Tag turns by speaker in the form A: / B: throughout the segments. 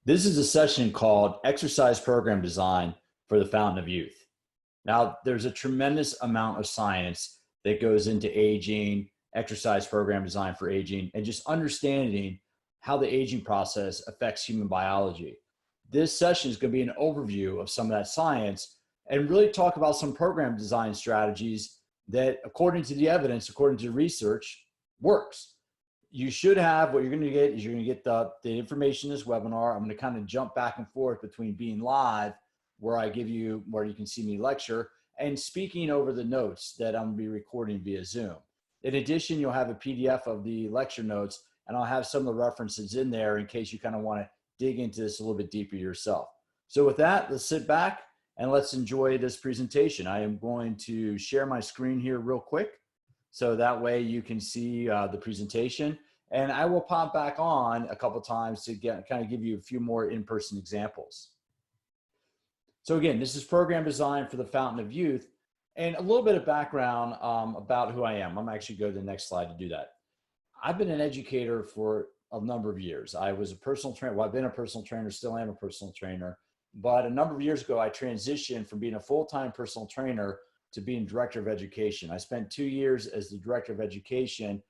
A: This is a session called Exercise Program Design for the Fountain of Youth. Now, there's a tremendous amount of science that goes into aging, exercise program design for aging, and just understanding how the aging process affects human biology. This session is going to be an overview of some of that science and really talk about some program design strategies that, according to the evidence, according to the research, works. You should have, what you're going to get is you're going to get the information in this webinar. I'm going to kind of jump back and forth between being live, where you can see me lecture, and speaking over the notes that I'm going to be recording via Zoom. In addition, you'll have a PDF of the lecture notes, and I'll have some of the references in there in case you kind of want to dig into this a little bit deeper yourself. So with that, let's sit back and let's enjoy this presentation. I am going to share my screen here real quick, so that way you can see the presentation. And I will pop back on a couple times to kind of give you a few more in-person examples. So again, this is program design for the Fountain of Youth, and a little bit of background about who I am. I'm actually go to the next slide to do that. I've been an educator for a number of years. I was a personal trainer. Well, I've been a personal trainer, still am a personal trainer. But a number of years ago, I transitioned from being a full-time personal trainer to being director of education. I spent 2 years as the director of education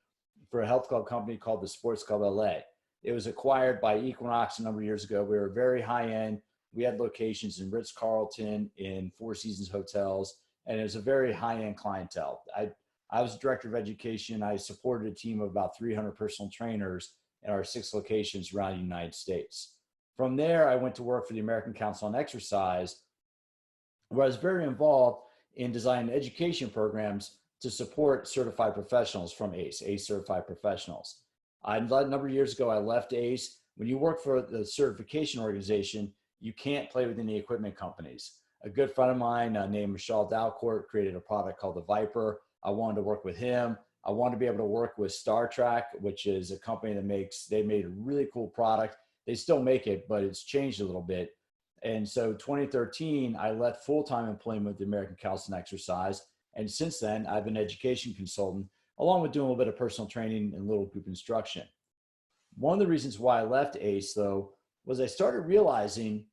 A: for a health club company called the Sports Club LA. It was acquired by Equinox a number of years ago. We were very high end. We had locations in Ritz-Carlton, in Four Seasons hotels, and it was a very high end clientele. I was director of education. I supported a team of about 300 personal trainers in our 6 locations around the United States. From there, I went to work for the American Council on Exercise, where I was very involved in designing education programs to support certified professionals from ACE certified professionals. A number of years ago, I left ACE. When you work for the certification organization, you can't play with any equipment companies. A good friend of mine named Michelle Dalcourt created a product called the Viper. I wanted to work with him. I wanted to be able to work with Star Trek, which is a company that they made a really cool product. They still make it, but it's changed a little bit. And so 2013, I left full-time employment with the American Council on Exercise. And since then, I've been an education consultant, along with doing a little bit of personal training and little group instruction. One of the reasons why I left ACE, though, was I started realizing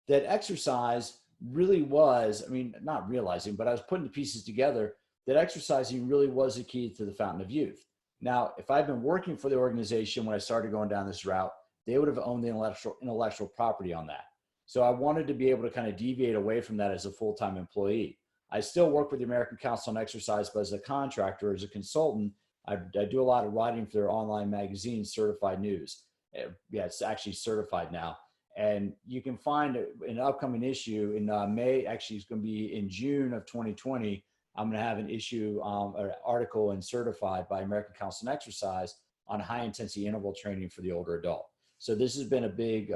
A: that exercise really was, not realizing, but I was putting the pieces together that exercising really was the key to the Fountain of Youth. Now, if I'd been working for the organization when I started going down this route, they would have owned the intellectual property on that. So I wanted to be able to kind of deviate away from that as a full-time employee. I still work with the American Council on Exercise, but as a contractor, as a consultant, I do a lot of writing for their online magazine, Certified News. Yeah, it's actually certified now. And you can find an upcoming issue in May, actually it's going to be in June of 2020. I'm going to have an issue, an article in Certified by American Council on Exercise on high intensity interval training for the older adult. So this has been a big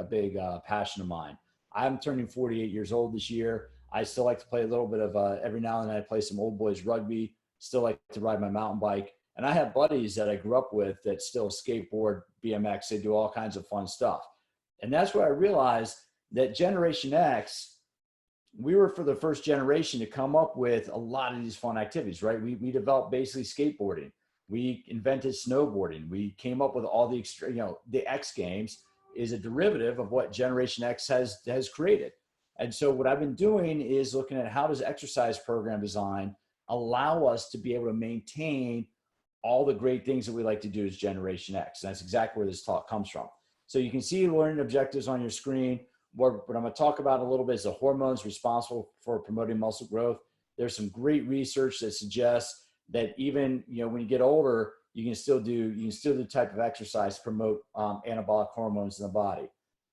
A: passion of mine. I'm turning 48 years old this year. I still like to play a little bit of, every now and then I play some old boys rugby, still like to ride my mountain bike. And I have buddies that I grew up with that still skateboard, BMX, they do all kinds of fun stuff. And that's where I realized that Generation X, we were for the first generation to come up with a lot of these fun activities, right? We developed basically skateboarding. We invented snowboarding. We came up with all the the X Games is a derivative of what Generation X has created. And so what I've been doing is looking at how does exercise program design allow us to be able to maintain all the great things that we like to do as Generation X. And that's exactly where this talk comes from. So you can see learning objectives on your screen. What I'm going to talk about a little bit is the hormones responsible for promoting muscle growth. There's some great research that suggests that even when you get older, you can still do the type of exercise to promote anabolic hormones in the body.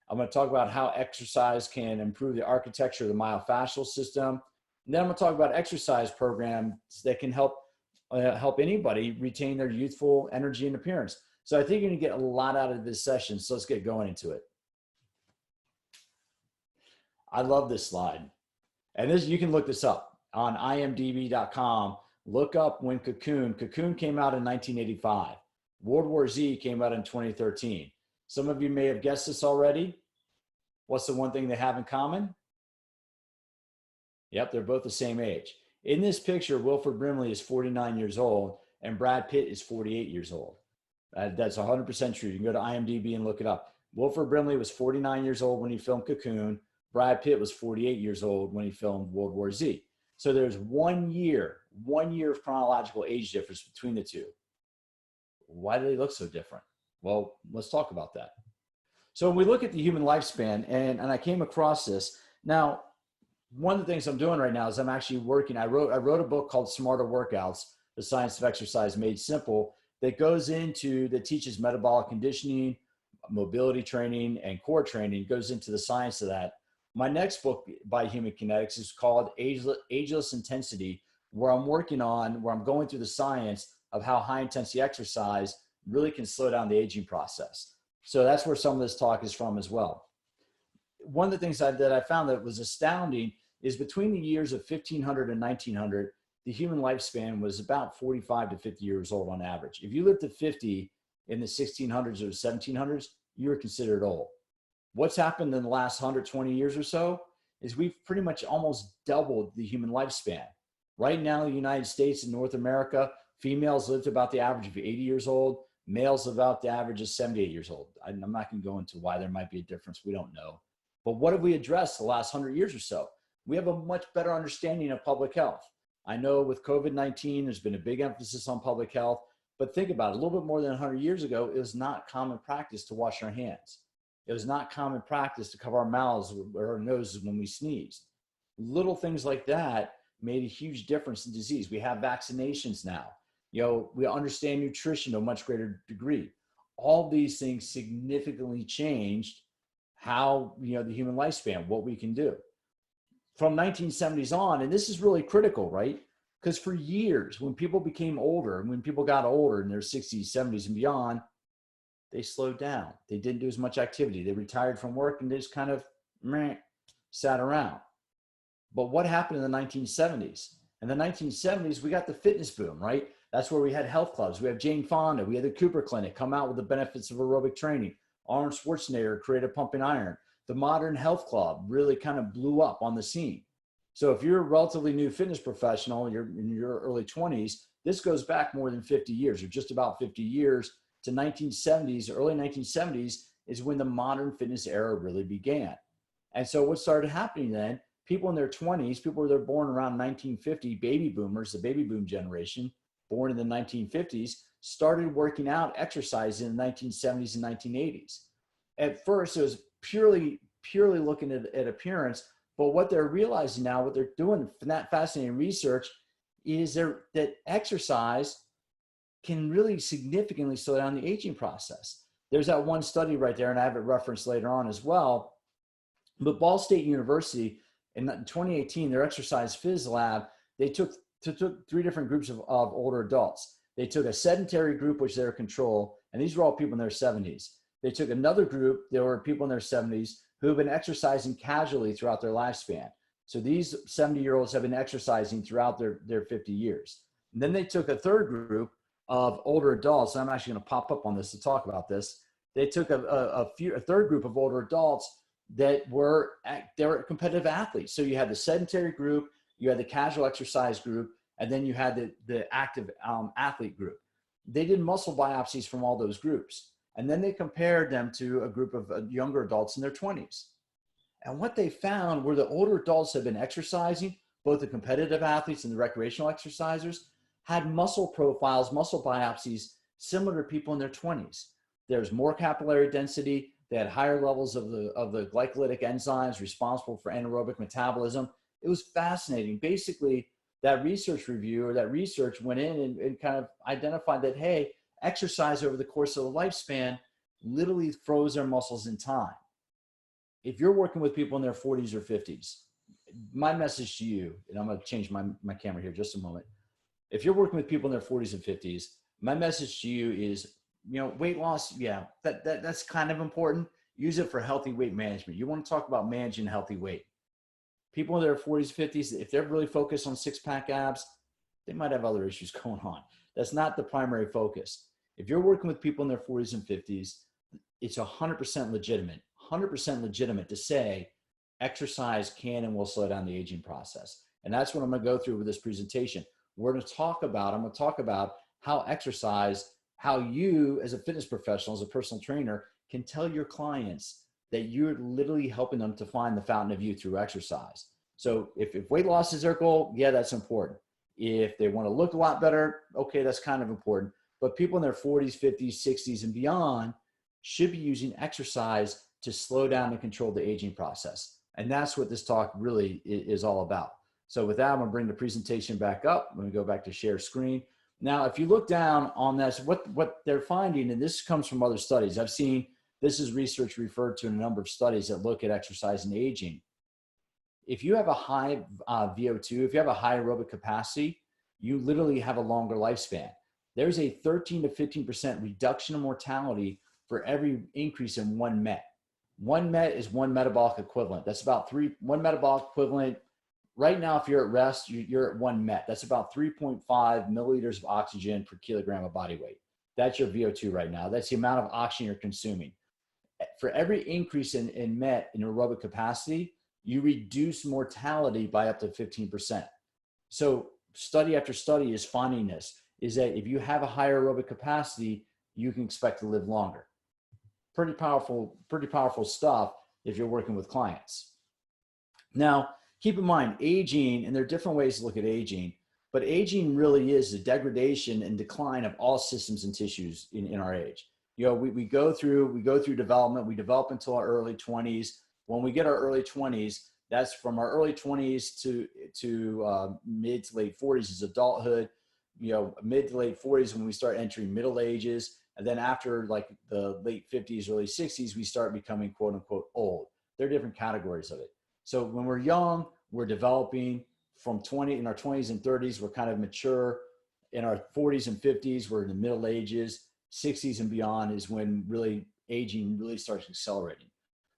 A: I'm going to talk about how exercise can improve the architecture of the myofascial system. And then I'm going to talk about exercise programs that can help anybody retain their youthful energy and appearance. So I think you're going to get a lot out of this session. So let's get going into it. I love this slide. And you can look this up on imdb.com. Look up when Cocoon came out in 1985. World War Z came out in 2013. Some of you may have guessed this already. What's the one thing they have in common? Yep, they're both the same age. In this picture, Wilford Brimley is 49 years old and Brad Pitt is 48 years old. That's 100% true. You can go to IMDb and look it up. Wilford Brimley was 49 years old when he filmed Cocoon. Brad Pitt was 48 years old when he filmed World War Z. So there's 1 year of chronological age difference between the two. Why do they look so different? Well, let's talk about that. So when we look at the human lifespan, and I came across this. Now, one of the things I'm doing right now is I'm actually working. I wrote a book called Smarter Workouts, The Science of Exercise Made Simple, that teaches metabolic conditioning, mobility training, and core training, goes into the science of that. My next book by Human Kinetics is called Ageless Intensity, where I'm going through the science of how high intensity exercise really can slow down the aging process. So that's where some of this talk is from as well. One of the things that I found that was astounding is between the years of 1500 and 1900, the human lifespan was about 45 to 50 years old on average. If you lived to 50 in the 1600s or 1700s, you were considered old. What's happened in the last 120 years or so is we've pretty much almost doubled the human lifespan. Right now in the United States and North America, females live to about the average of 80 years old. Males live about the average of 78 years old. I'm not going to go into why there might be a difference. We don't know. But what have we addressed the last 100 years or so? We have a much better understanding of public health. I know with COVID-19, there's been a big emphasis on public health, but think about it, a little bit more than 100 years ago, it was not common practice to wash our hands. It was not common practice to cover our mouths or our noses when we sneezed. Little things like that made a huge difference in disease. We have vaccinations now. We understand nutrition to a much greater degree. All these things significantly changed how, the human lifespan, what we can do. From 1970s on, and this is really critical, right? Because for years, when people became older and when people got older in their 60s, 70s, and beyond, they slowed down. They didn't do as much activity. They retired from work and they just kind of sat around. But what happened in the 1970s? In the 1970s, we got the fitness boom, right? That's where we had health clubs. We have Jane Fonda. We had the Cooper Clinic come out with the benefits of aerobic training. Arnold Schwarzenegger created Pumping Iron. The Modern Health Club really kind of blew up on the scene. So if you're a relatively new fitness professional, you're in your early 20s, this goes back more than 50 years, or just about 50 years to 1970s, early 1970s is when the modern fitness era really began. And so what started happening then, people in their 20s, people that were born around 1950, baby boomers, the baby boom generation, born in the 1950s, started working out, exercising in the 1970s and 1980s. At first, it was purely looking at appearance, but what they're realizing now, what they're doing from that fascinating research is that exercise can really significantly slow down the aging process. There's that one study right there, and I have it referenced later on as well. But Ball State University in 2018, their exercise phys lab, they took three different groups of older adults. They took a sedentary group, which they're control, and these were all people in their 70s. They took another group, there were people in their 70s who have been exercising casually throughout their lifespan. So these 70-year-olds have been exercising throughout their 50 years. And then they took a third group of older adults, and I'm actually going to pop up on this to talk about this. They took a third group of older adults that were competitive athletes. So you had the sedentary group, you had the casual exercise group, and then you had the active athlete group. They did muscle biopsies from all those groups. And then they compared them to a group of younger adults in their 20s. And what they found were the older adults have been exercising, both the competitive athletes and the recreational exercisers, had muscle profiles, muscle biopsies similar to people in their 20s. There's more capillary density. They had higher levels of the glycolytic enzymes responsible for anaerobic metabolism. It was fascinating. Basically, that research went in and kind of identified that, hey, exercise over the course of a lifespan literally froze their muscles in time. If you're working with people in their 40s or 50s, my message to you, and I'm going to change my camera here just a moment. If you're working with people in their 40s and 50s, my message to you is, weight loss, yeah, that's kind of important. Use it for healthy weight management. You want to talk about managing healthy weight. People in their 40s, 50s, if they're really focused on six-pack abs, they might have other issues going on. That's not the primary focus. If you're working with people in their 40s and 50s, it's 100% legitimate to say exercise can and will slow down the aging process. And that's what I'm going to go through with this presentation. I'm going to talk about how exercise, how you as a fitness professional, as a personal trainer, can tell your clients that you're literally helping them to find the fountain of youth through exercise. So if weight loss is their goal, yeah, that's important. If they want to look a lot better, okay, that's kind of important. But people in their 40s, 50s, 60s, and beyond should be using exercise to slow down and control the aging process. And that's what this talk really is all about. So with that, I'm gonna bring the presentation back up. I'm gonna go back to share screen. Now, if you look down on this, what they're finding, and this comes from other studies, I've seen, this is research referred to in a number of studies that look at exercise and aging. If you have a high VO2, if you have a high aerobic capacity, you literally have a longer lifespan. There's a 13 to 15% reduction in mortality for every increase in one MET. One MET is one metabolic equivalent. That's about one metabolic equivalent. Right now, if you're at rest, you're at one MET. That's about 3.5 milliliters of oxygen per kilogram of body weight. That's your VO2 right now. That's the amount of oxygen you're consuming. For every increase in MET, in aerobic capacity, you reduce mortality by up to 15%. So study after study is finding this, is that if you have a higher aerobic capacity, you can expect to live longer. Pretty powerful stuff if you're working with clients. Now, keep in mind, aging, and there are different ways to look at aging, but aging really is the degradation and decline of all systems and tissues in our age. You know, we go through development, we develop until our early 20s. When we get our early 20s, that's from our early 20s to mid to late 40s is adulthood. You know, mid to late 40s when we start entering middle ages. And then after like the late 50s, early 60s, we start becoming quote unquote old. There are different categories of it. So when we're young, we're developing. From in our 20s and 30s, we're kind of mature. In our 40s and 50s, we're in the middle ages. 60s and beyond is when really aging really starts accelerating.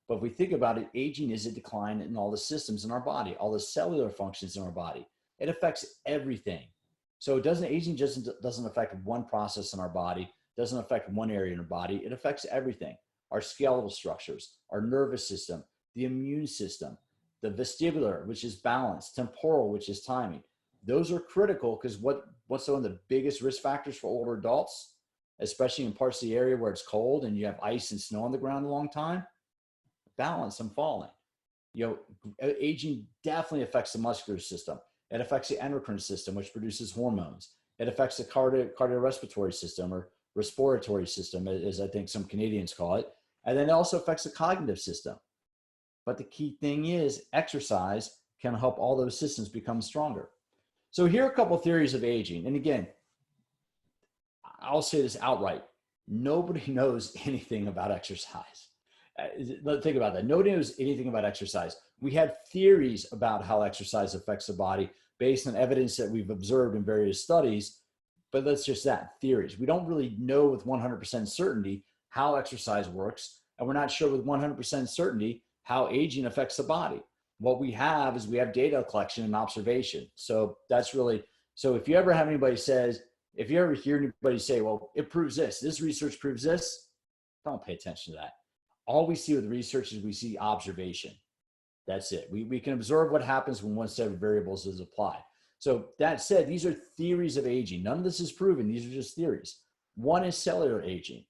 A: But if we think about it, aging is a decline in all the systems in our body, all the cellular functions in our body. It affects everything. So aging just doesn't affect one process in our body, doesn't affect one area in our body. It affects everything. Our skeletal structures, our nervous system, the immune system, the vestibular, which is balance, temporal, which is timing. Those are critical because what's one of the biggest risk factors for older adults, especially in parts of the area where it's cold and you have ice and snow on the ground a long time? Balance and falling. You know, aging definitely affects the muscular system. It affects the endocrine system, which produces hormones. It affects the cardiorespiratory system, or respiratory system, as I think some Canadians call it. And then it also affects the cognitive system. But the key thing is exercise can help all those systems become stronger. So here are a couple of theories of aging. And again, I'll say this outright. Nobody knows anything about exercise. Think about that. Nobody knows anything about exercise. We have theories about how exercise affects the body based on evidence that we've observed in various studies, but that's just that, theories. We don't really know with 100% certainty how exercise works, and we're not sure with 100% certainty how aging affects the body. What we have is we have data collection and observation. So that's really, so if you ever have anybody if you ever hear anybody say, well, it proves this research proves this, don't pay attention to that. All we see with research is we see observation. That's it. We can observe what happens when one set of variables is applied. So that said, these are theories of aging. None of this is proven. These are just theories. One is cellular aging,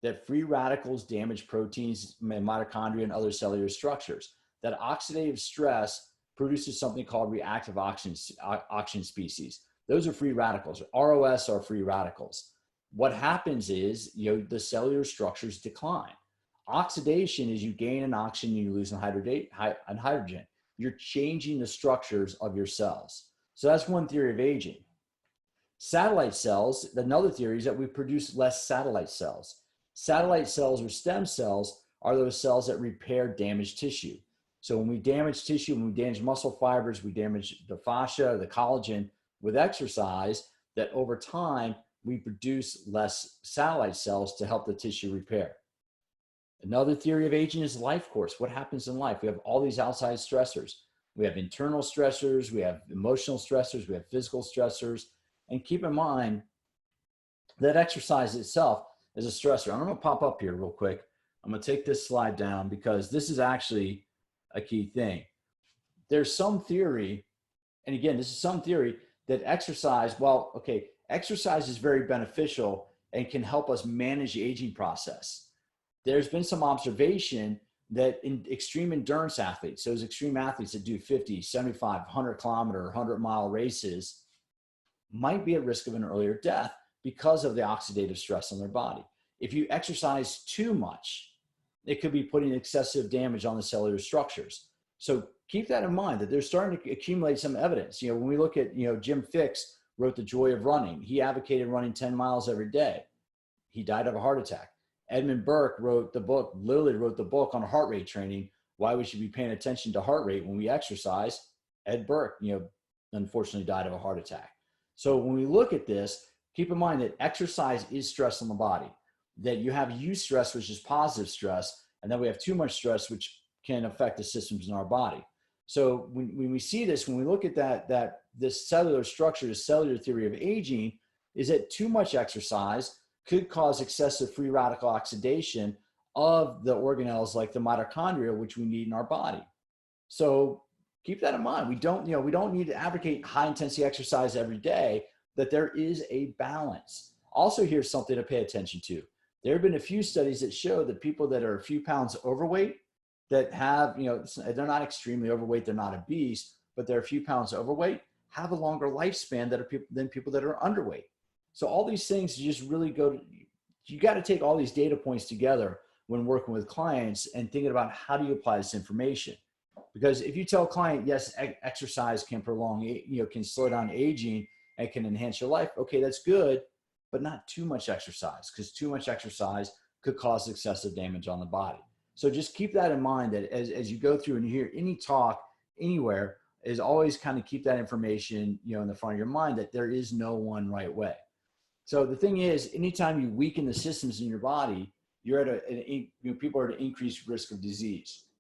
A: that free radicals damage proteins, mitochondria, and other cellular structures. That oxidative stress produces something called reactive oxygen species. Those are free radicals. ROS are free radicals. What happens is, the cellular structures decline. Oxidation is you gain an oxygen, you lose an hydrogen. You're changing the structures of your cells. So that's one theory of aging. Satellite cells, another theory is that we produce less satellite cells. Satellite cells or stem cells are those cells that repair damaged tissue. So when we damage tissue, when we damage muscle fibers, we damage the fascia, the collagen with exercise, that over time, we produce less satellite cells to help the tissue repair. Another theory of aging is life course. What happens in life? We have all these outside stressors. We have internal stressors, we have emotional stressors, we have physical stressors. And keep in mind that exercise itself is a stressor. I'm going to pop up here real quick. I'm going to take this slide down because this is actually a key thing. There's some theory, and again, this is some theory, that exercise is very beneficial and can help us manage the aging process. there's been some observation that in extreme endurance athletes, those extreme athletes that do 50, 75, 100-kilometer, 100-mile races, might be at risk of an earlier death because of the oxidative stress on their body. If you exercise too much, it could be putting excessive damage on the cellular structures. So keep that in mind, that they're starting to accumulate some evidence. When we look at, Jim Fixx wrote The Joy of Running. He advocated running 10 miles every day. He died of a heart attack. Edmund Burke wrote the book on heart rate training, why we should be paying attention to heart rate when we exercise. Ed Burke, unfortunately died of a heart attack. So when we look at this, keep in mind that exercise is stress on the body, that you have eustress, which is positive stress, and then we have too much stress, which can affect the systems in our body. So when we see this, when we look at this cellular structure, the cellular theory of aging, is that too much exercise could cause excessive free radical oxidation of the organelles like the mitochondria, which we need in our body. So keep that in mind. We don't need to advocate high intensity exercise every day, that there is a balance. Also, here's something to pay attention to. There have been a few studies that show that people that are a few pounds overweight, that have, they're not extremely overweight, they're not obese, but they're a few pounds overweight, have a longer lifespan than people that are underweight. So all these things just really you got to take all these data points together when working with clients and thinking about how do you apply this information. Because if you tell a client, yes, exercise can can slow down aging and can enhance your life, okay, that's good, but not too much exercise, because too much exercise could cause excessive damage on the body. So just keep that in mind, that as you go through and you hear any talk anywhere, is always kind of keep that information, in the front of your mind, that there is no one right way. So the thing is, anytime you weaken the systems in your body, you're at people are at an increased risk of disease.